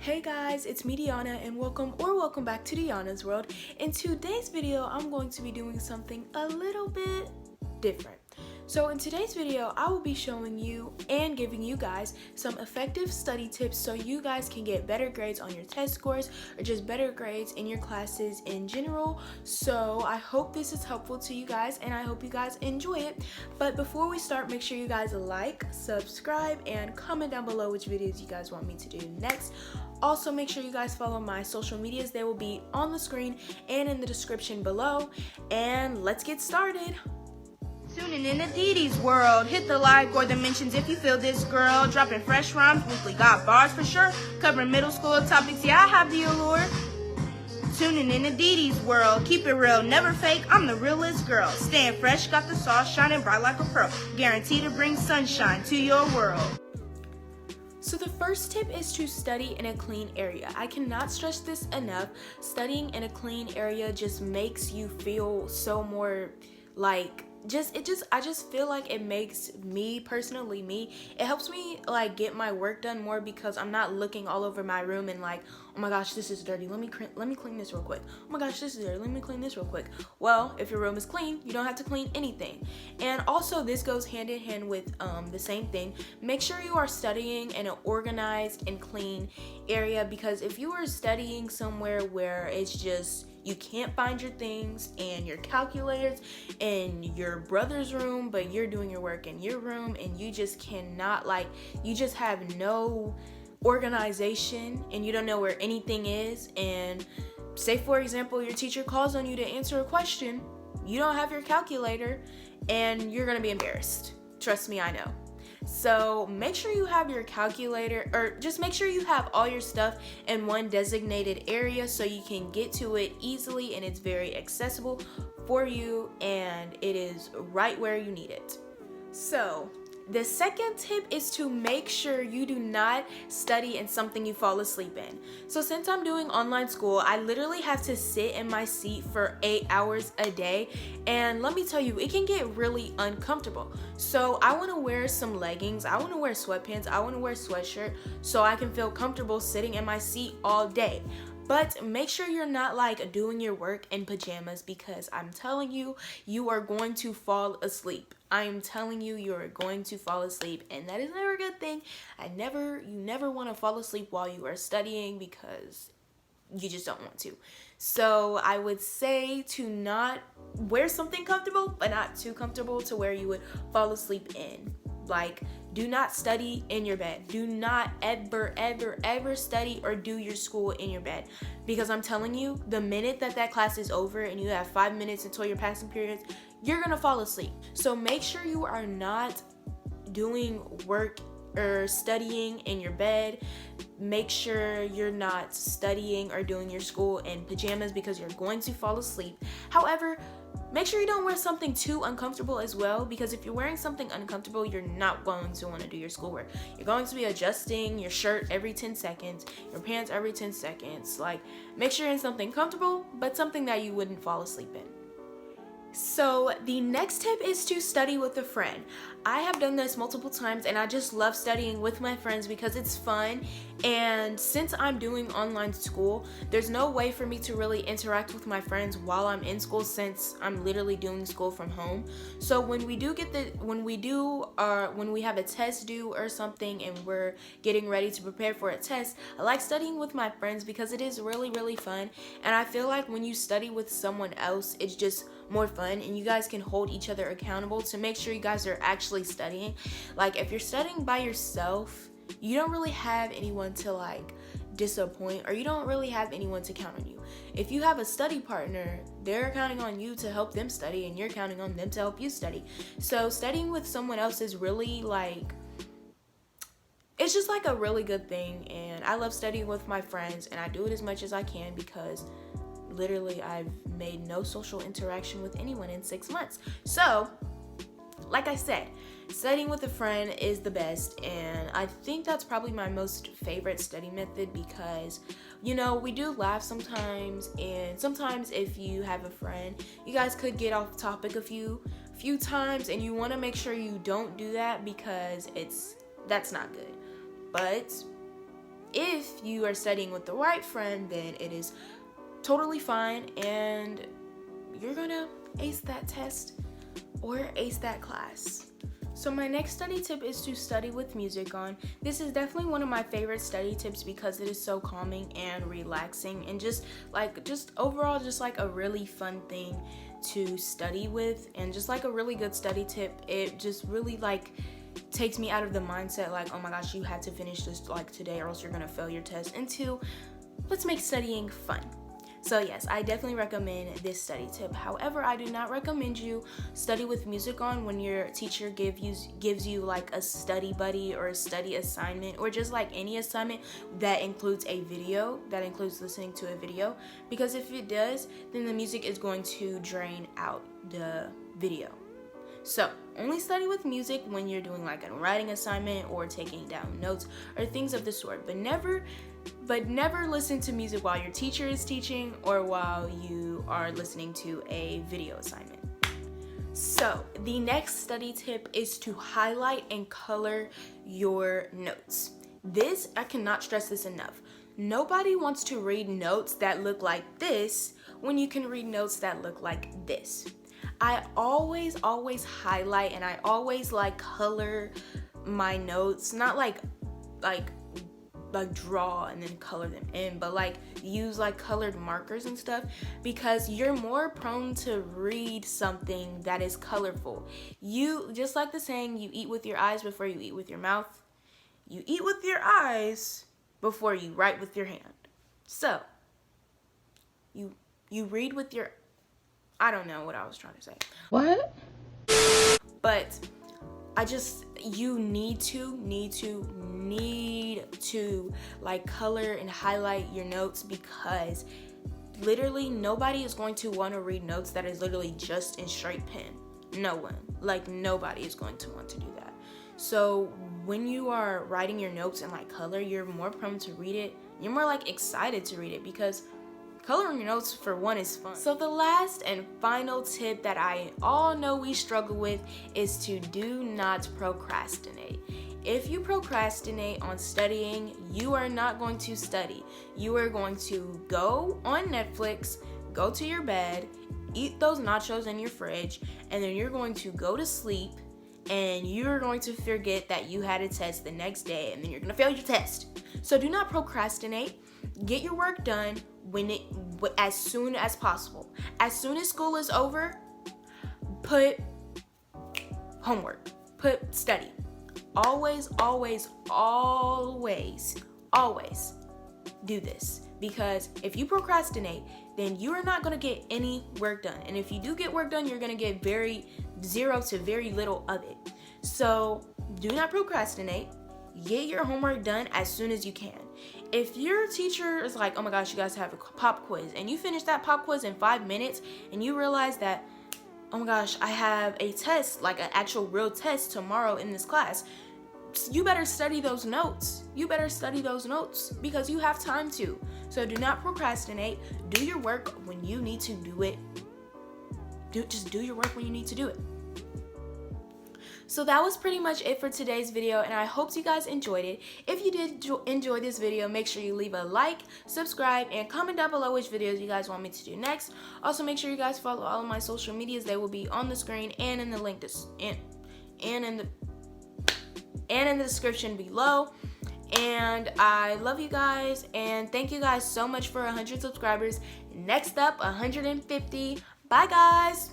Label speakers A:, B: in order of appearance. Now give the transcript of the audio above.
A: Hey guys, it's me Dihanna and welcome back to Dihanna's World. In today's video, I'm going to be doing something a little bit different. So in today's video, I will be showing you and giving you guys some effective study tips so you guys can get better grades on your test scores or just better grades in your classes in general. So I hope this is helpful to you guys and I hope you guys enjoy it. But before we start, make sure you guys like, subscribe, and comment down below which videos you guys want me to do next. Also, make sure you guys follow my social medias. They will be on the screen and in the description below. And let's get started.
B: Tuning in to Didi's world. Hit the like or the mentions if you feel this girl. Dropping fresh rhymes, weekly got bars for sure. Covering middle school topics, yeah, I have the allure. Tuning in to Didi's world. Keep it real, never fake, I'm the realest girl. Staying fresh, got the sauce shining bright like a pearl. Guaranteed to bring sunshine to your world.
A: So the first tip is to study in a clean area. I cannot stress this enough. Studying in a clean area just makes you feel so more like I just feel like it makes me personally, it helps me like get my work done more because I'm not looking all over my room and like, oh my gosh, this is dirty, let me clean this real quick. Oh my gosh, this is dirty, let me clean this real quick. Well, if your room is clean, you don't have to clean anything. And also this goes hand in hand with the same thing. Make sure you are studying in an organized and clean area, because if you are studying somewhere where it's just you can't find your things and your calculators in your brother's room, but you're doing your work in your room and you just cannot, like, you just have no organization and you don't know where anything is. And say, for example, your teacher calls on you to answer a question, you don't have your calculator and you're gonna be embarrassed. Trust me, I know. So make sure you have your calculator, or just make sure you have all your stuff in one designated area so you can get to it easily and it's very accessible for you and it is right where you need it. So the second tip is to make sure you do not study in something you fall asleep in. So since I'm doing online school, I literally have to sit in my seat for 8 hours a day. And let me tell you, it can get really uncomfortable. So I want to wear some leggings, I want to wear sweatpants, I want to wear sweatshirt so I can feel comfortable sitting in my seat all day. But make sure you're not like doing your work in pajamas, because I'm telling you, you are going to fall asleep. I'm telling you, you're going to fall asleep, and that is never a good thing. You never want to fall asleep while you are studying because you just don't want to. So I would say to not wear something comfortable, but not too comfortable to where you would fall asleep in. Like, do not study in your bed. Do not ever study or do your school in your bed. Because I'm telling you, the minute that class is over and you have 5 minutes until your passing periods, you're gonna fall asleep. So make sure you are not doing work or studying in your bed. Make sure you're not studying or doing your school in pajamas because you're going to fall asleep. However, make sure you don't wear something too uncomfortable as well, because if you're wearing something uncomfortable, you're not going to want to do your schoolwork. You're going to be adjusting your shirt every 10 seconds, your pants every 10 seconds. Like, make sure you're in something comfortable, but something that you wouldn't fall asleep in. So the next tip is to study with a friend. I have done this multiple times and I just love studying with my friends because it's fun. And since I'm doing online school, there's no way for me to really interact with my friends while I'm in school, since I'm literally doing school from home. So when we have a test due or something and we're getting ready to prepare for a test, I like studying with my friends because it is really fun. And I feel like when you study with someone else, it's just more fun and you guys can hold each other accountable to make sure you guys are actually studying. Like, if you're studying by yourself, you don't really have anyone to like disappoint, or you don't really have anyone to count on you. If you have a study partner, they're counting on you to help them study and you're counting on them to help you study. So studying with someone else is really like, it's just like a really good thing. And I love studying with my friends and I do it as much as I can because literally I've made no social interaction with anyone in 6 months. So like I said, studying with a friend is the best, and I think that's probably my most favorite study method because, you know, we do laugh sometimes, and sometimes if you have a friend, you guys could get off topic a few times, and you want to make sure you don't do that because that's not good. But if you are studying with the right friend, then it is totally fine and you're gonna ace that test or ace that class. So my next study tip is to study with music on. This is definitely one of my favorite study tips because it is so calming and relaxing and just overall just like a really fun thing to study with, and just like a really good study tip. It just really like takes me out of the mindset like, oh my gosh, you have to finish this like today or else you're gonna fail your test, into let's make studying fun. So yes, I definitely recommend this study tip. However, I do not recommend you study with music on when your teacher gives you like a study buddy or a study assignment, or just like any assignment that includes a video, that includes listening to a video, because if it does, then the music is going to drain out the video. So only study with music when you're doing like a writing assignment or taking down notes or things of the sort, but never listen to music while your teacher is teaching or while you are listening to a video assignment. So the next study tip is to highlight and color your notes. This, I cannot stress this enough. Nobody wants to read notes that look like this when you can read notes that look like this. I always highlight and I always like color my notes, not like draw and then color them in, but like use like colored markers and stuff, because you're more prone to read something that is colorful. You, just like the saying, you eat with your eyes before you eat with your mouth. You eat with your eyes before you write with your hand. So you read with your, I don't know what I was trying to say.
B: What?
A: But you need to like color and highlight your notes, because literally nobody is going to want to read notes that is literally just in straight pen. No one. Like nobody is going to want to do that. So when you are writing your notes in like color, you're more prone to read it. You're more like excited to read it, because coloring your notes, for one, is fun. So the last and final tip that I all know we struggle with is to do not procrastinate. If you procrastinate on studying, you are not going to study. You are going to go on Netflix, go to your bed, eat those nachos in your fridge, and then you're going to go to sleep, and you're going to forget that you had a test the next day, and then you're going to fail your test. So do not procrastinate. Get your work done as soon as possible. As soon as school is over, put homework, put study. Always do this, because if you procrastinate, then you are not going to get any work done. And if you do get work done, you're going to get zero to very little of it. So do not procrastinate. Get your homework done as soon as you can. If your teacher is like, oh my gosh, you guys have a pop quiz, and you finish that pop quiz in 5 minutes, and you realize that, oh my gosh, I have a test, like an actual real test tomorrow in this class, you better study those notes. Because you have time to. So do not procrastinate. Do your work when you need to do it. Just do your work when you need to do it. So that was pretty much it for today's video, and I hope you guys enjoyed it. If you did enjoy this video, make sure you leave a like, subscribe, and comment down below which videos you guys want me to do next. Also, make sure you guys follow all of my social medias. They will be on the screen and in the link and in the description below. And I love you guys, and thank you guys so much for 100 subscribers. Next up, 150. Bye guys.